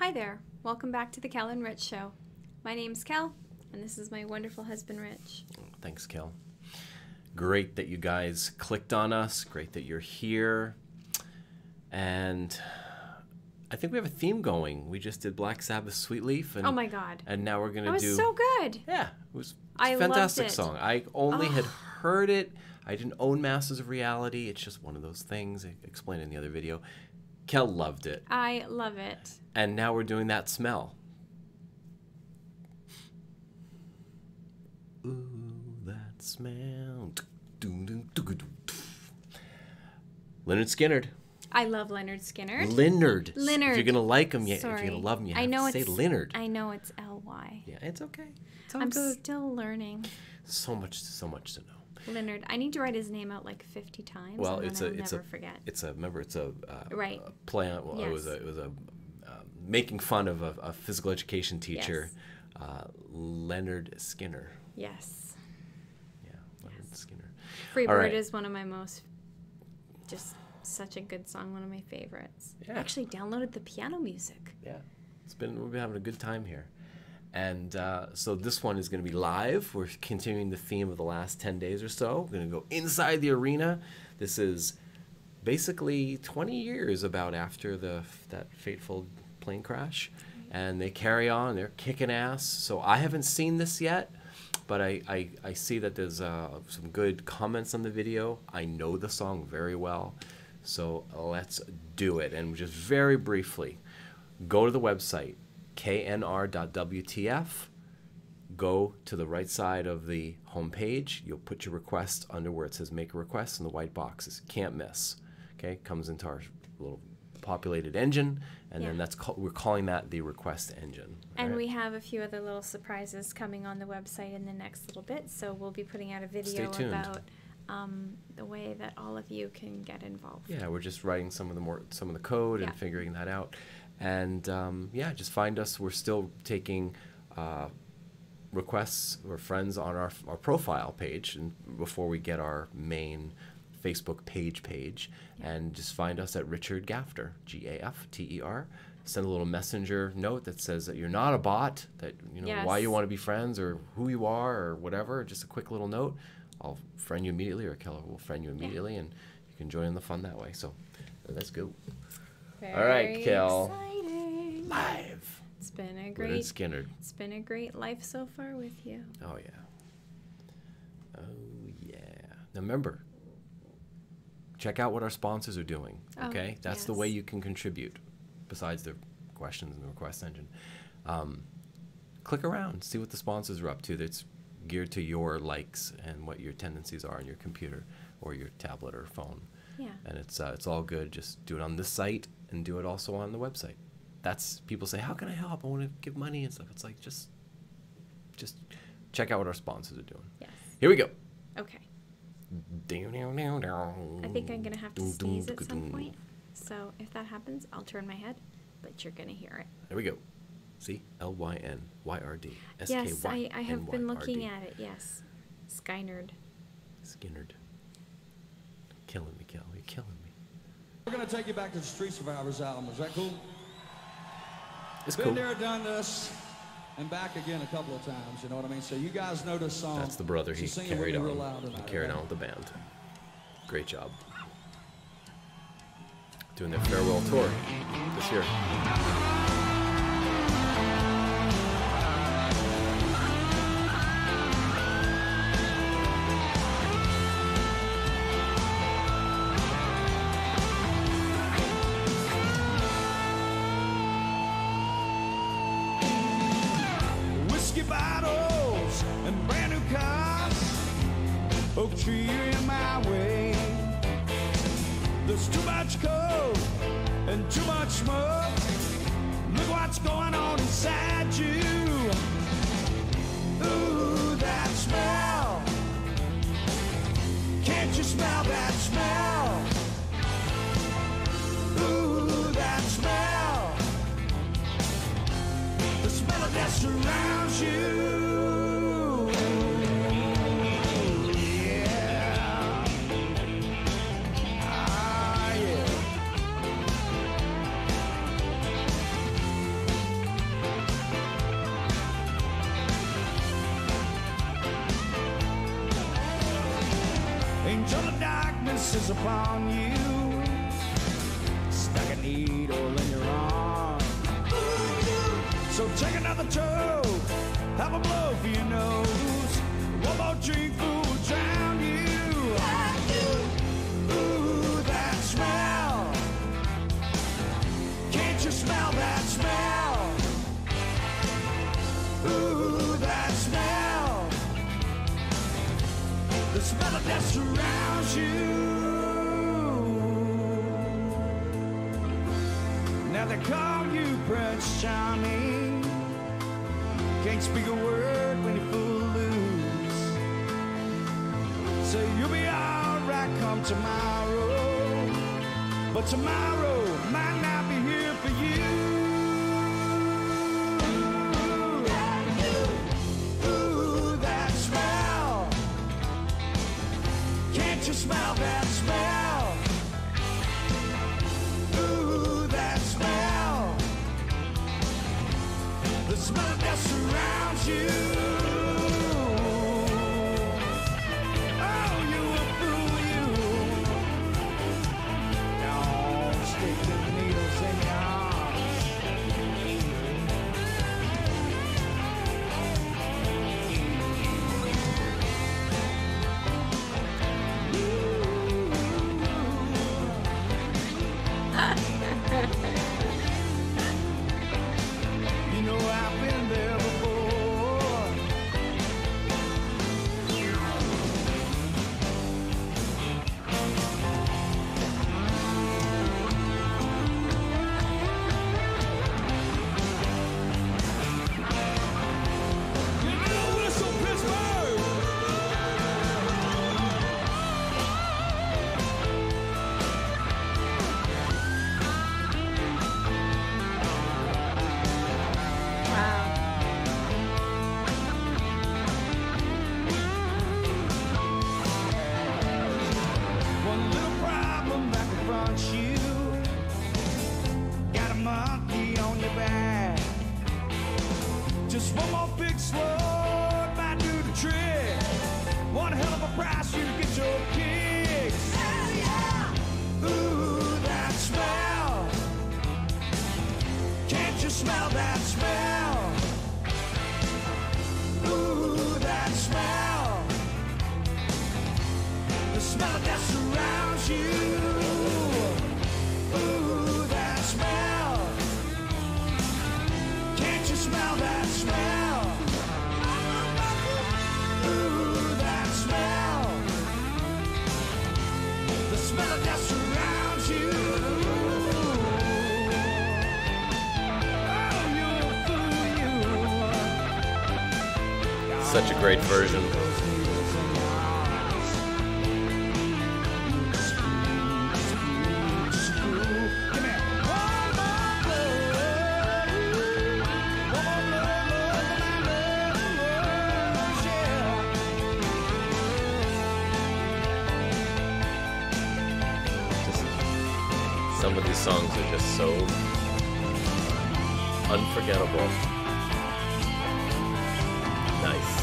Hi there. Welcome back to the Kel-n-Rich Show. My name's Kel, and this is my wonderful husband, Rich. Thanks, Kel. Great that you guys clicked on us. Great that you're here. And I think we have a theme going. We just did Black Sabbath Sweet Leaf. And, oh, my God. And now we're going to do... That was so good. Yeah. It was I a fantastic loved it. song. I only had heard it. I didn't own Masters of Reality. It's just one of those things. I explained in the other video. Kel loved it. I love it. And now we're doing That Smell. Ooh, that smell. Lynyrd Skynyrd. I love Lynyrd Skynyrd. Lynyrd. Lynyrd. If you're going to like him, if Sorry. you're going to love him, you I have know to say it's, Lynyrd. I know it's L-Y. Yeah, it's okay. It's all I'm good. still learning. So much to know. Lynyrd. I need to write his name out like 50 times. Well, and it's then a, I'll it's never a, forget. it's a, remember, it's a right. play on. Well, yes. it was a making fun of a physical education teacher, yes. Lynyrd Skynyrd. Yes. Yeah, Lynyrd Skynyrd. Free All Bird right. is one of my most, just such a good song, one of my favorites. Yeah. I actually downloaded the piano music. Yeah, we've been having a good time here. And so this one is going to be live. We're continuing the theme of the last 10 days or so. We're going to go inside the arena. This is basically 20 years about after that fateful plane crash. And they carry on. They're kicking ass. So I haven't seen this yet, but I see that there's some good comments on the video. I know the song very well. So let's do it. And just very briefly, go to the website, knr.wtf. Go to the right side of the home page. You'll put your request under where it says make a request in the white boxes. Can't miss. Okay, comes into our little populated engine, and then we're calling that the request engine. And right? we have a few other little surprises coming on the website in the next little bit, so we'll be putting out a video about the way that all of you can get involved. Yeah, we're just writing some of the code and figuring that out. And yeah, just find us. We're still taking requests or friends on our profile page, and before we get our main Facebook page, and just find us at Richard Gafter, Gafter. Send a little messenger note that says that you're not a bot, that why you want to be friends or who you are or whatever. Just a quick little note. I'll friend you immediately, or Keller will friend you immediately, and you can join in the fun that way. So let's go. Very all right, Kel. Exciting. Live. It's been a great life so far with you. Oh yeah. Oh yeah. Now remember, check out what our sponsors are doing. Okay, that's the way you can contribute. Besides the questions in the request engine, click around, see what the sponsors are up to. That's geared to your likes and what your tendencies are on your computer or your tablet or phone. Yeah. And it's all good. Just do it on this site and do it also on the website. That's, people say, how can I help? I want to give money and stuff. It's like, just check out what our sponsors are doing. Yes. Here we go. Okay. I think I'm going to have to sneeze at some point. So if that happens, I'll turn my head, but you're going to hear it. There we go. See? Lynyrd. Yes, I have been looking at it. Yes. Skynyrd. Skynyrd. Killing me, Kel. You're killing me. We're going to take you back to the Street Survivors album. Is that cool? It's Been cool. there, done this, and back again a couple of times, you know what I mean? So you guys know this song. That's the brother. He So sing it carried with me on. real loud tonight, He carried okay? on with the band. Great job. Doing their farewell tour this year. Whiskey bottles and brand new cars, oak tree in my way. There's too much coke and too much smoke. Look what's going on inside you. Ooh, that smell. Can't you smell that smell? Ooh, that smell. The smell of that surrounds you. Yeah. Ah, yeah. is upon you. Stuck a needle in your arm. So take another toke, have a blow for your nose. One more drink will drown you. Ooh, that smell. Can't you smell that smell? Ooh, that smell. The smell of death surrounds you. Now they call you Prince Charming. Can't speak a word when you fool loose. Say you'll be alright come tomorrow, but tomorrow might not be here for you. Ooh, that smell. Can't you smell that smell? Ooh, that smell. The smell that surrounds you. Oh, you a fool, you. Don't stick the needles in your arms. You know I've been there before. You know whistle Pittsburgh. Wow. One little problem that confronts you. Got a monkey on your back. Just one more big slow might do the trick. One hell of a price you to get your kicks. Ooh, that smell. Can't you smell that smell? Ooh, that smell. The smell of death surrounds you. Ooh, that smell. Can't you smell that smell? Ooh, that smell. The smell of death surrounds you. Oh, you fool, you. Such a great version. Some of these songs are just so unforgettable. Nice.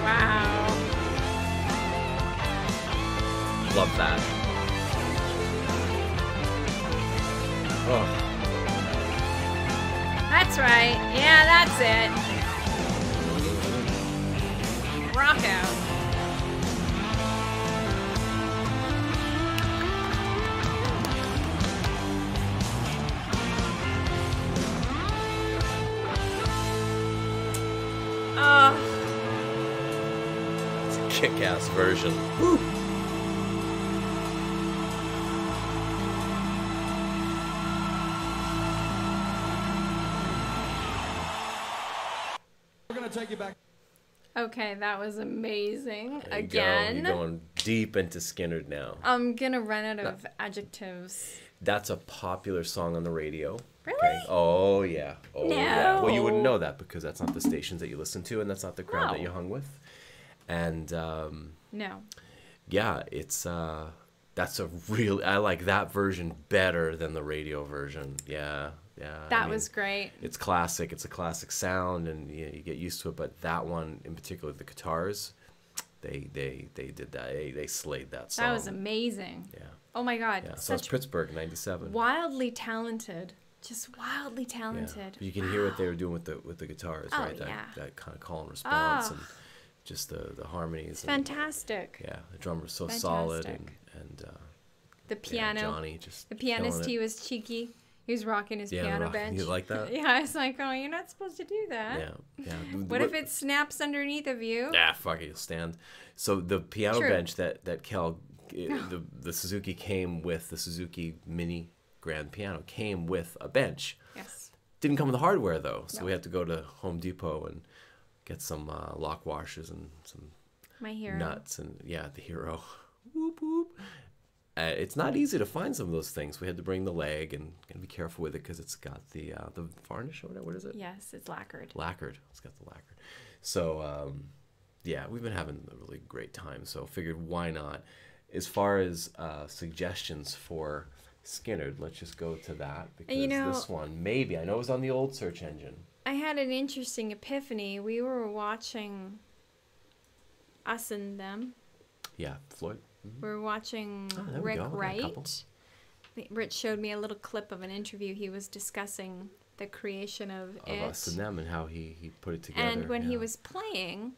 Wow. Love that. Oh. That's right. Yeah, that's it. Rock out. Oh, It's a kick-ass version. We're gonna take you back. okay, that was amazing. There you Again. go. You're going deep into Skynyrd now. I'm gonna run out of adjectives. That's a popular song on the radio. Really? Oh, yeah. Oh, yeah. Well, you wouldn't No. know that because that's not the stations that you listen to and that's not the crowd that No. you hung with. And, No. yeah, it's That's I like that version better than the radio version. Yeah. That was great. It's classic. It's a classic sound, and you get used to it. But that one, in particular, the guitars, they did that. They slayed that song. That was amazing. Yeah. Oh my God. Yeah. So it's Pittsburgh, '97. Wildly talented. Just wildly talented. Yeah. You can hear what they were doing with the guitars, right? That kind of call and response, and just the harmonies. It's fantastic. Yeah, the drummer's so solid, and the piano. Johnny just the pianist. He was cheeky. He was rocking his piano bench. You like that? Yeah, I was like, oh, you're not supposed to do that. Yeah. What if it snaps underneath of you? Fuck it, you'll stand. So the piano bench that Kel, the Suzuki came with, the Suzuki Mini Grand Piano came with a bench. Yes. Didn't come with the hardware though, so we had to go to Home Depot and get some lock washers and some nuts and the Hero. Whoop whoop. It's not easy to find some of those things. We had to bring the leg and be careful with it because it's got the varnish or whatever. What is it? Yes, it's lacquered. It's got the lacquered. So we've been having a really great time. So figured why not? As far as suggestions for Skynyrd, let's just go to that because this one maybe I know it was on the old search engine. I had an interesting epiphany. We were watching Us and Them. Yeah, Floyd. We were watching Rick Wright. Rich showed me a little clip of an interview. He was discussing the creation of Us and Them and how he put it together. And when he was playing,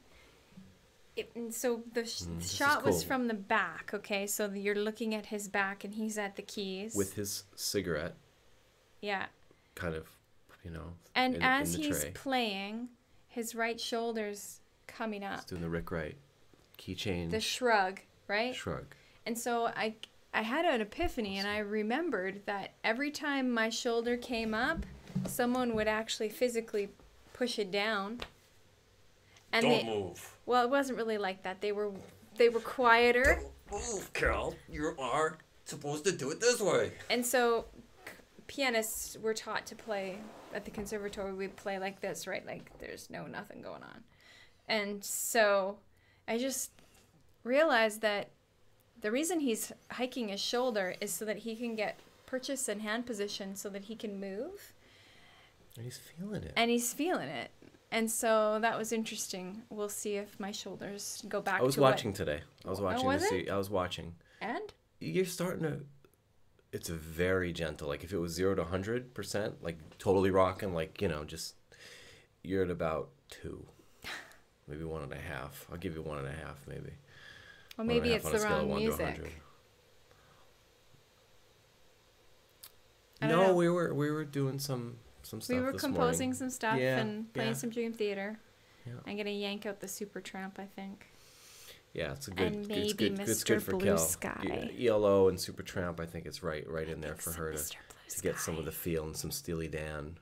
so the shot was from the back, okay? So you're looking at his back and he's at the keys. With his cigarette. Yeah. Kind of, And as he's playing, his right shoulder's coming up. He's doing the Rick Wright key change. The shrug. Right? Shrug. And so I had an epiphany, and I remembered that every time my shoulder came up, someone would actually physically push it down. And Don't move. Well, it wasn't really like that. They were quieter. Don't move, Kel. You are supposed to do it this way. And so pianists were taught to play at the conservatory. We play like this, right? Like there's nothing going on. And so I just realized that the reason he's hiking his shoulder is so that he can get purchase and hand position so that he can move. And he's feeling it. And so that was interesting. We'll see if my shoulders go back to I was watching today. I was watching I was watching. And? You're starting to... It's very gentle. Like if it was 0 to 100%, like totally rocking, like, just... You're at about 2. Maybe 1.5. I'll give you 1.5 maybe. Well, maybe it's the wrong music. No, we were doing some stuff. We were composing some stuff and playing some Dream Theater. Yeah. I'm gonna yank out the Supertramp, I think. Yeah, it's a good. And maybe it's good for Blue Kel. Sky. ELO and Supertramp, I think it's right in there for her to get some of the feel and some Steely Dan.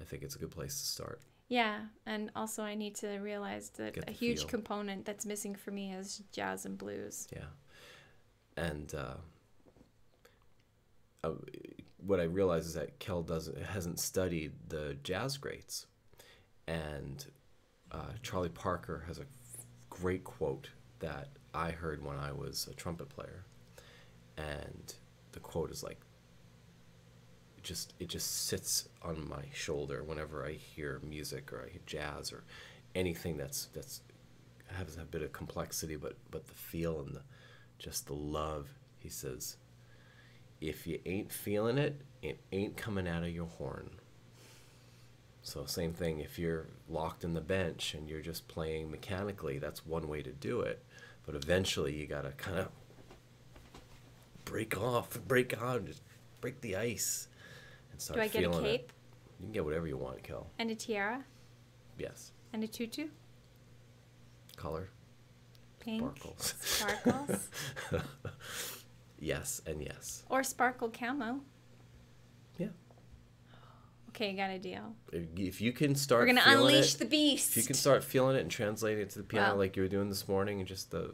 I think it's a good place to start. Yeah, and also I need to realize that a huge component that's missing for me is jazz and blues. Yeah, and what I realize is that Kel hasn't studied the jazz greats, and Charlie Parker has a great quote that I heard when I was a trumpet player, and the quote is like, it just sits on my shoulder whenever I hear music or I hear jazz or anything that's has a bit of complexity, but the feel and just the love. He says, if you ain't feeling it, it ain't coming out of your horn. So same thing, if you're locked in the bench and you're just playing mechanically, that's one way to do it. But eventually you gotta kind of break out, just break the ice. Do I get a cape? You can get whatever you want, Kel. And a tiara? Yes. And a tutu? Color? Pink? Sparkles. Sparkles? Yes and yes. Or sparkle camo. Yeah. Okay, got a deal. If you can start We're going to unleash the beast. If you can start feeling it and translate it to the piano like you were doing this morning and just the...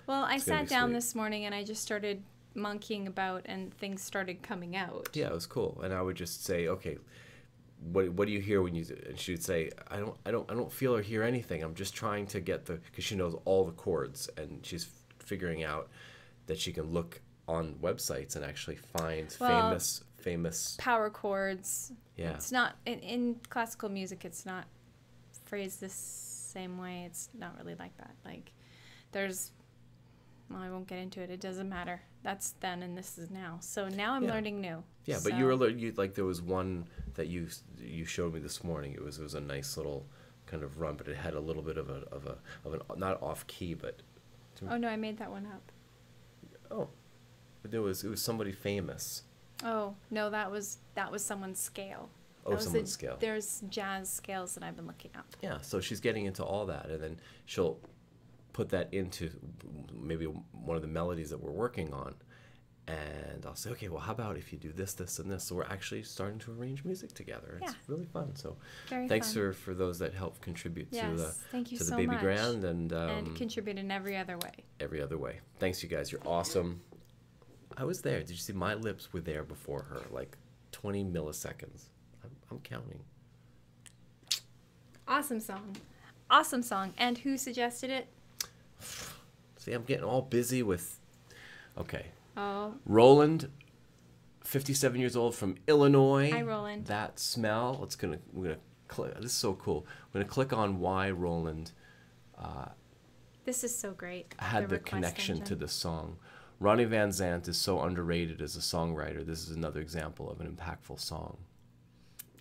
Well, I sat down this morning and I just started monkeying about and things started coming out. Yeah, it was cool. And I would just say, okay, what do you hear when you... And she would say, I don't feel or hear anything. I'm just trying to get the... Because she knows all the chords and she's figuring out that she can look on websites and actually find Well, famous. Power chords. Yeah. It's not in classical music. It's not phrased the same way. It's not really like that. Like there's. Well, I won't get into it. It doesn't matter. That's then and this is now. So now I'm learning new. Yeah, but you were like there was one that you showed me this morning. It was a nice little kind of run, but it had a little bit of an not off key, but. Oh no, I made that one up. Oh, but it was somebody famous. Oh no, that was someone's scale. Oh, someone's scale. There's jazz scales that I've been looking up. Yeah, so she's getting into all that, and then she'll put that into maybe one of the melodies that we're working on, and I'll say, okay, well, how about if you do this, this, and this? So we're actually starting to arrange music together. It's really fun. So thanks for those that help contribute to the Baby Grand and contribute in every other way. Every other way. Thanks, you guys. You're awesome. I was there. Did you see my lips were there before her, like 20 milliseconds. I'm counting. Awesome song. Awesome song. And who suggested it? See, I'm getting all busy with... Okay. Oh. Roland, 57 years old from Illinois. Hi, Roland. That smell. We're gonna click. This is so cool. We're gonna click on why Roland this is so great. Had the connection to the song. Ronnie Van Zant is so underrated as a songwriter. This is another example of an impactful song.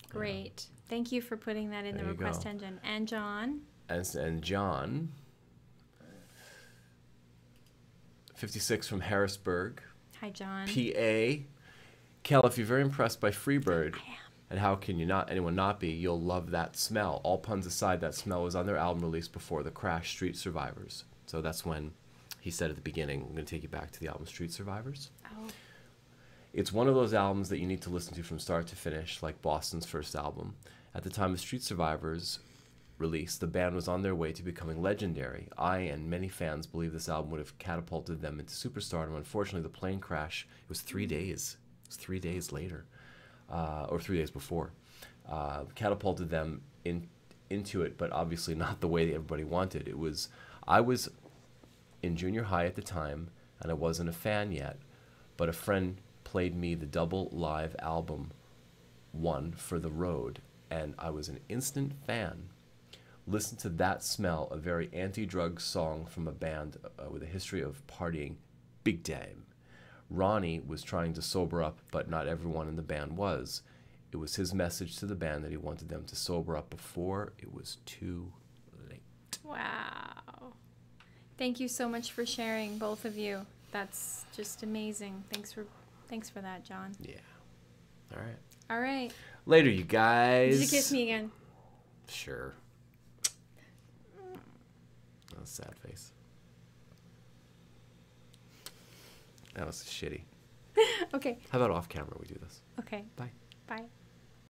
Great. Thank you for putting that in the request engine. And John. And John, 56 from Harrisburg. Hi, John. PA. Kel, if you're very impressed by Freebird, I am. and how can anyone not be, you'll love That Smell. All puns aside, That Smell was on their album released before the crash, Street Survivors. So that's when he said at the beginning, I'm going to take you back to the album Street Survivors. Oh. It's one of those albums that you need to listen to from start to finish, like Boston's first album. At the time of Street Survivors release, the band was on their way to becoming legendary. I and many fans believe this album would have catapulted them into superstardom. Unfortunately, the plane crash, it was 3 days. It was 3 days later, or 3 days before. Catapulted them into it, but obviously not the way that everybody wanted. I was in junior high at the time, and I wasn't a fan yet, but a friend played me the double live album one for the road, and I was an instant fan. Listen to That Smell, a very anti-drug song from a band with a history of partying big time. Ronnie was trying to sober up, but not everyone in the band was. It was his message to the band that he wanted them to sober up before it was too late. Wow. Thank you so much for sharing, both of you. That's just amazing. Thanks for that, John. Yeah. All right. All right. Later, you guys. Did you kiss me again? Sure. That was a sad face. That was shitty. Okay. How about off camera we do this? Okay. Bye. Bye.